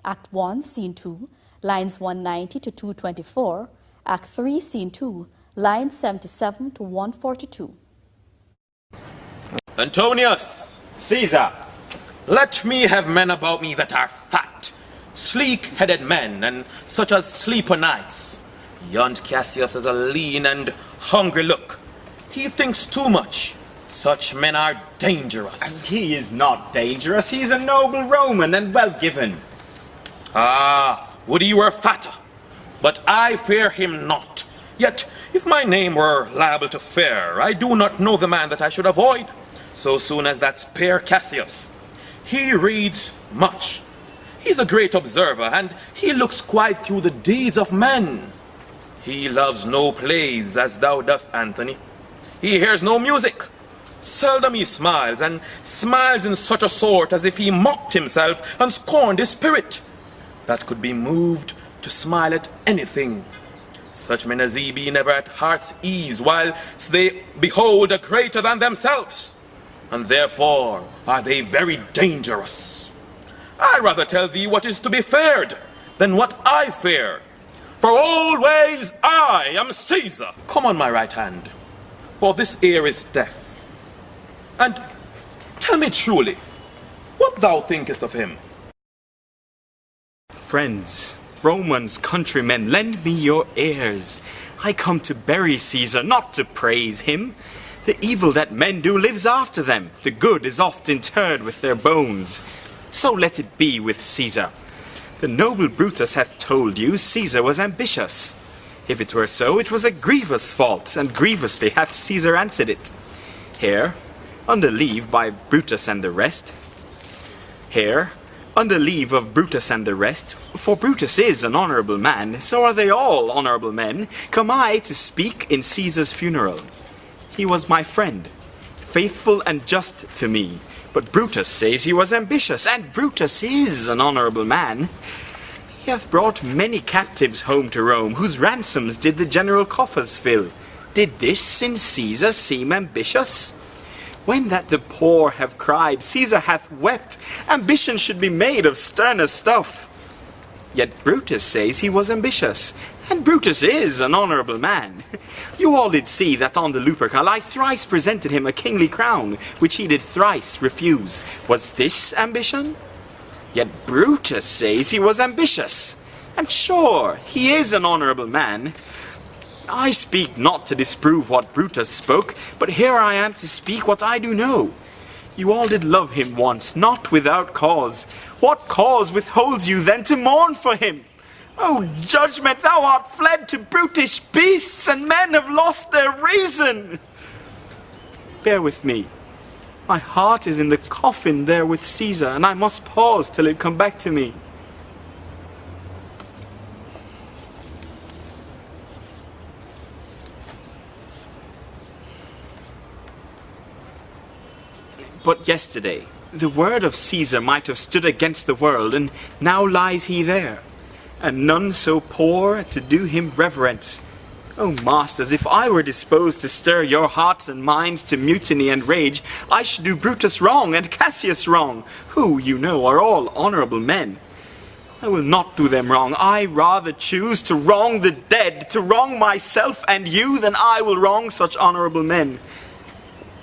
Act 1, Scene 2, lines 190 to 224, Act 3, Scene 2, lines 77 to 142. Antonius! Caesar! Let me have men about me that are fat, sleek-headed men, and such as sleep o' nights. Yond Cassius has a lean and hungry look. He thinks too much. Such men are dangerous. He is not dangerous. He is a noble Roman and well given. Ah, would he were fatter. But I fear him not. Yet, if my name were liable to fear, I do not know the man that I should avoid, so soon as that spare Cassius. He reads much. He's a great observer, and he looks quite through the deeds of men. He loves no plays, as thou dost, Anthony. He hears no music. Seldom he smiles, and smiles in such a sort as if he mocked himself and scorned his spirit, that could be moved to smile at anything. Such men as he be never at heart's ease, whilst they behold a greater than themselves, and therefore are they very dangerous. I rather tell thee what is to be feared than what I fear. For always I am Caesar. Come on my right hand, for this ear is deaf. And tell me truly, what thou thinkest of him. Friends, Romans, countrymen, lend me your ears. I come to bury Caesar, not to praise him. The evil that men do lives after them. The good is oft interred with their bones. So let it be with Caesar. The noble Brutus hath told you Caesar was ambitious. If it were so, it was a grievous fault, and grievously hath Caesar answered it. Here, under leave by Brutus and the rest, for Brutus is an honourable man, so are they all honourable men, come I to speak in Caesar's funeral. He was my friend, faithful and just to me, but Brutus says he was ambitious, and Brutus is an honourable man. He hath brought many captives home to Rome, whose ransoms did the general coffers fill. Did this in Caesar seem ambitious? When that the poor have cried, Caesar hath wept, ambition should be made of sterner stuff. Yet Brutus says he was ambitious, and Brutus is an honourable man. You all did see that on the Lupercal I thrice presented him a kingly crown, which he did thrice refuse. Was this ambition? Yet Brutus says he was ambitious, and sure, he is an honourable man. I speak not to disprove what Brutus spoke, but here I am to speak what I do know. You all did love him once, not without cause. What cause withholds you then to mourn for him? O judgment, thou art fled to brutish beasts, and men have lost their reason. Bear with me. My heart is in the coffin there with Caesar, and I must pause till it come back to me. But yesterday, the word of Caesar might have stood against the world, and now lies he there, and none so poor to do him reverence. O masters, if I were disposed to stir your hearts and minds to mutiny and rage, I should do Brutus wrong and Cassius wrong, who, you know, are all honourable men. I will not do them wrong. I rather choose to wrong the dead, to wrong myself and you, than I will wrong such honourable men.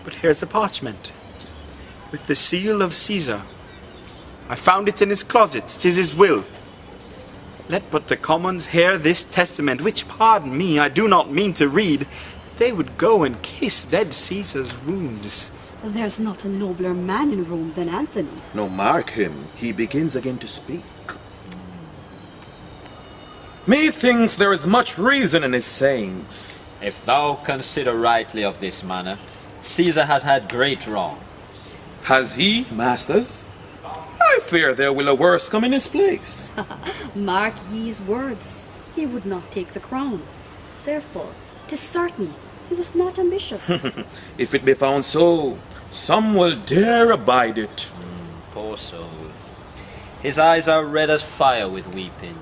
But here's a parchment, with the seal of Caesar. I found it in his closet, 'tis his will. Let but the commons hear this testament, which, pardon me, I do not mean to read. They would go and kiss dead Caesar's wounds. There's not a nobler man in Rome than Anthony. No, mark him. He begins again to speak. Methinks there is much reason in his sayings. If thou consider rightly of this manner, Caesar has had great wrong. Has he, masters? I fear there will a worse come in his place. Mark ye's words. He would not take the crown. Therefore, 'tis certain he was not ambitious. If it be found so, some will dare abide it. Poor soul. His eyes are red as fire with weeping.